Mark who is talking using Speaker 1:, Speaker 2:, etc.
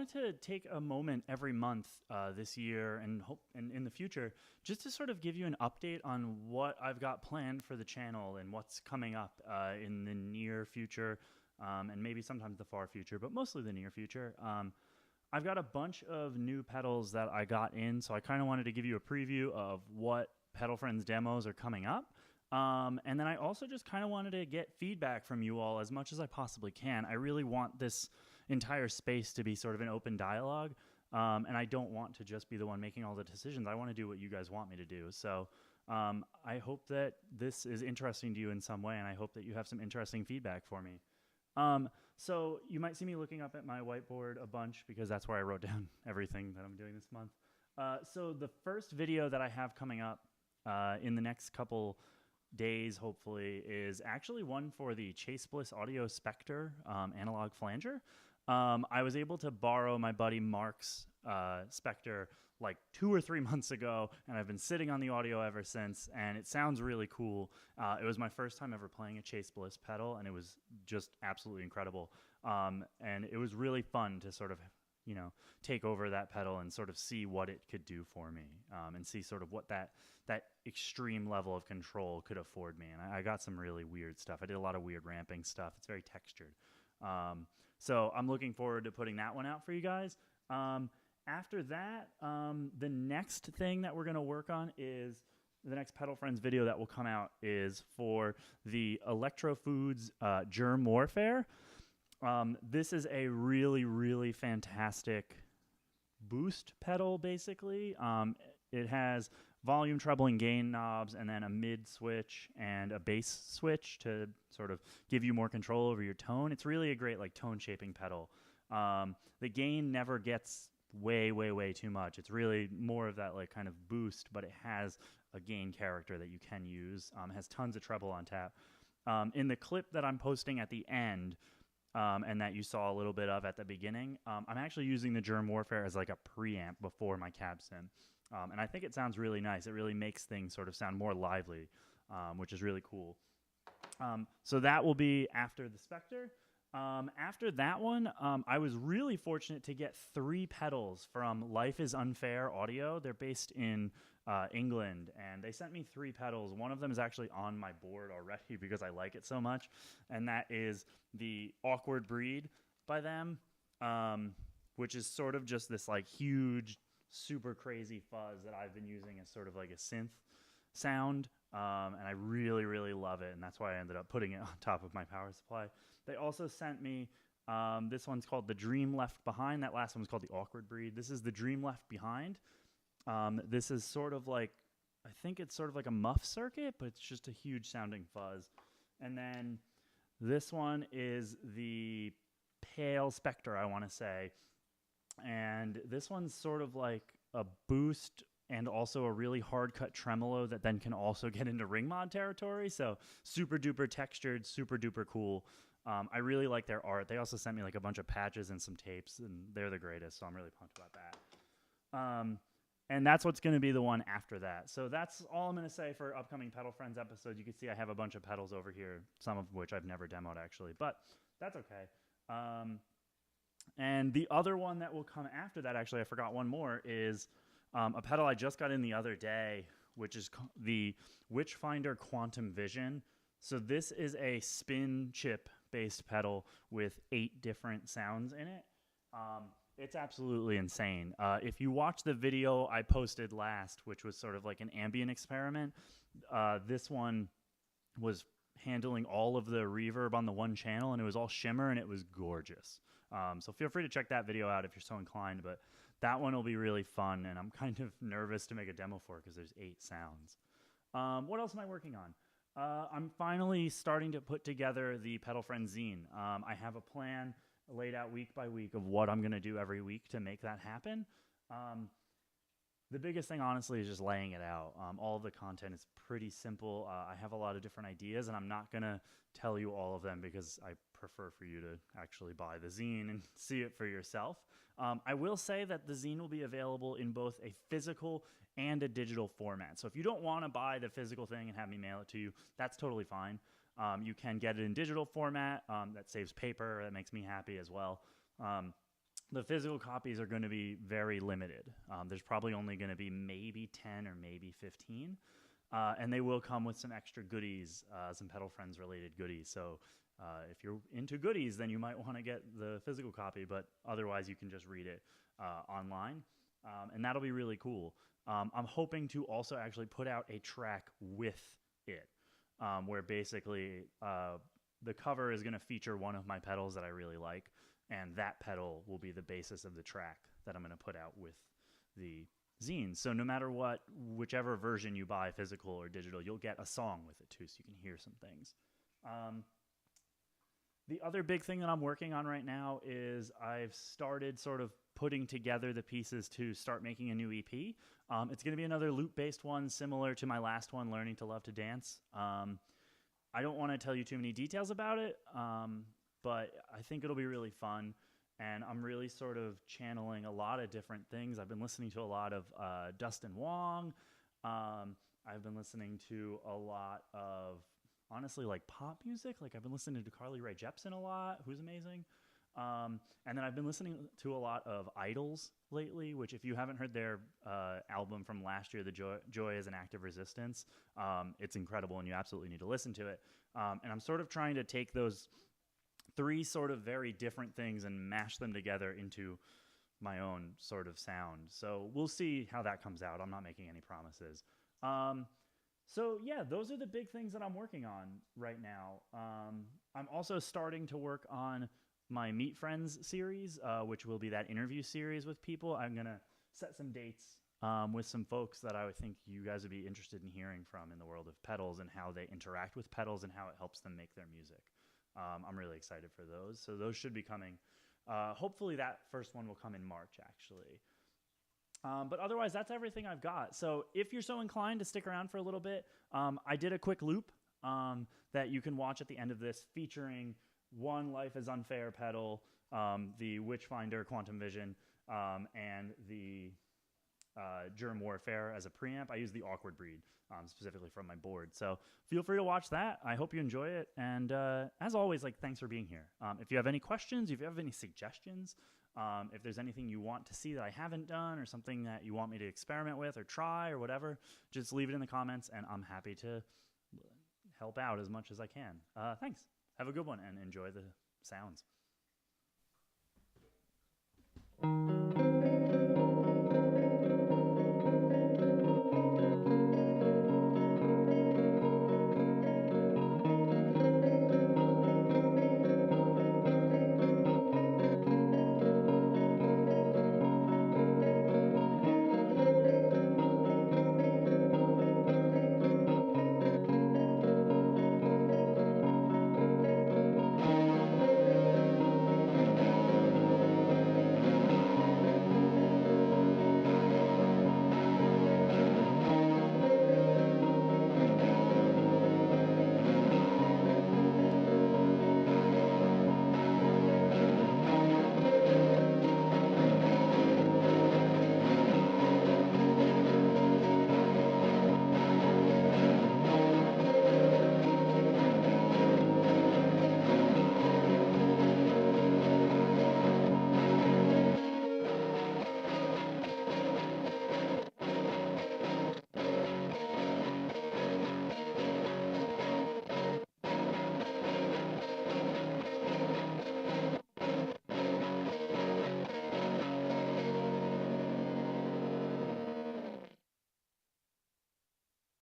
Speaker 1: wanted to take a moment every month this year and in the future just to sort of give you an update on what I've got planned for the channel and what's coming up in the near future and maybe sometimes the far future, but mostly the near future. I've got a bunch of new pedals that I got in, so I kind of wanted to give you a preview of what Pedal Friends demos are coming up. And then I also just kind of wanted to get feedback from you all as much as I possibly can. I really want this entire space to be sort of an open dialogue, and I don't want to just be the one making all the decisions. I want to do what you guys want me to do. So I hope that this is interesting to you in some way, and I hope that you have some interesting feedback for me. So you might see me looking up at my whiteboard a bunch because that's where I wrote down everything that I'm doing this month. So the first video that I have coming up in the next couple days, hopefully, is actually one for the Chase Bliss Audio Spectre analog flanger. I was able to borrow my buddy Mark's Spectre like 2 or 3 months ago, and I've been sitting on the audio ever since, and it sounds really cool. It was my first time ever playing a Chase Bliss pedal, and it was just absolutely incredible. And it was really fun to sort of, you know, take over that pedal and sort of see what it could do for me, and see sort of what that extreme level of control could afford me. And I got some really weird stuff. I did a lot of weird ramping stuff. It's very textured. So I'm looking forward to putting that one out for you guys. After that, the next thing that we're going to work on is the next Pedal Friends video that will come out is for the Electro Foods Germ Warfare. This is a really, really fantastic boost pedal, basically. It has volume, treble, and gain knobs, and then a mid switch and a bass switch to sort of give you more control over your tone. It's really a great like tone shaping pedal. The gain never gets way too much. It's really more of that like kind of boost, but it has a gain character that you can use. It has tons of treble on tap. In the clip that I'm posting at the end, and that you saw a little bit of at the beginning, I'm actually using the Germ Warfare as like a preamp before my cab sim. And I think it sounds really nice. It really makes things sort of sound more lively, which is really cool. So that will be after the Spectre. After that one, I was really fortunate to get 3 pedals from Life is Unfair Audio. They're based in England, and they sent me 3 pedals. One of them is actually on my board already because I like it so much, and that is the Awkward Breed by them, which is sort of just this like huge, super crazy fuzz that I've been using as sort of like a synth sound, and I really love it, and that's why I ended up putting it on top of my power supply. They also sent me, this one's called the Dream Left Behind. That last one was called the Awkward Breed. This is the Dream Left Behind. This is sort of like, I think it's sort of like a muff circuit, but it's just a huge sounding fuzz. And then this one is the Pale Spectre, I want to say. And this one's sort of like a boost and also a really hard cut tremolo that then can also get into ring mod territory. So super duper textured, super duper cool. I really like their art. They also sent me like a bunch of patches and some tapes, and they're the greatest, so I'm really pumped about that. And that's what's going to be the one after that. So that's all I'm going to say for upcoming Pedal Friends episodes. You can see I have a bunch of pedals over here, some of which I've never demoed actually, but that's okay. And the other one that will come after that, actually, I forgot one more, is a pedal I just got in the other day, which is the Witchfinder Quantum Vision. So this is a spin chip-based pedal with 8 different sounds in it. It's absolutely insane. If you watch the video I posted last, which was sort of like an ambient experiment, this one was handling all of the reverb on the one channel, and it was all shimmer, and it was gorgeous. So feel free to check that video out if you're so inclined, but that one will be really fun, and I'm kind of nervous to make a demo for it because there's 8 sounds. What else am I working on? I'm finally starting to put together the Pedal Friends zine. I have a plan laid out week by week of what I'm going to do every week to make that happen. The biggest thing, honestly, is just laying it out. All of the content is pretty simple. I have a lot of different ideas, and I'm not going to tell you all of them because I prefer for you to actually buy the zine and see it for yourself. I will say that the zine will be available in both a physical and a digital format. So if you don't want to buy the physical thing and have me mail it to you, that's totally fine. You can get it in digital format. That saves paper. That makes me happy as well. The physical copies are going to be very limited. There's probably only going to be maybe 10 or maybe 15. And they will come with some extra goodies, some Pedal Friends related goodies. So if you're into goodies, then you might want to get the physical copy, but otherwise you can just read it online. And that'll be really cool. I'm hoping to also actually put out a track with it, where basically the cover is going to feature one of my pedals that I really like, and that pedal will be the basis of the track that I'm going to put out with the zine. So no matter what, whichever version you buy, physical or digital, you'll get a song with it too, so you can hear some things. The other big thing that I'm working on right now is I've started sort of putting together the pieces to start making a new EP. It's going to be another loop-based one, similar to my last one, Learning to Love to Dance. I don't want to tell you too many details about it, but I think it'll be really fun. And I'm really sort of channeling a lot of different things. I've been listening to a lot of Dustin Wong. I've been listening to a lot of, honestly, like pop music. Like I've been listening to Carly Rae Jepsen a lot, who's amazing. And then I've been listening to a lot of Idols lately, which if you haven't heard their album from last year, The Joy is an Act of Resistance, it's incredible and you absolutely need to listen to it. And I'm sort of trying to take those three sort of very different things and mash them together into my own sort of sound. So we'll see how that comes out. I'm not making any promises. So yeah, those are the big things that I'm working on right now. I'm also starting to work on my Meet Friends series, which will be that interview series with people. I'm going to set some dates with some folks that I would think you guys would be interested in hearing from in the world of pedals and how they interact with pedals and how it helps them make their music. I'm really excited for those. So those should be coming. Hopefully that first one will come in March, actually. But otherwise, that's everything I've got. So if you're so inclined to stick around for a little bit, I did a quick loop that you can watch at the end of this featuring one Life is Unfair pedal, the Witchfinder Quantum Vision, and the Germ Warfare as a preamp. I use the Awkward Breed specifically from my board. So feel free to watch that. I hope you enjoy it. And as always, like, thanks for being here. If you have any questions, if you have any suggestions, if there's anything you want to see that I haven't done or something that you want me to experiment with or try or whatever, just leave it in the comments and I'm happy to help out as much as I can. Thanks. Have a good one and enjoy the sounds.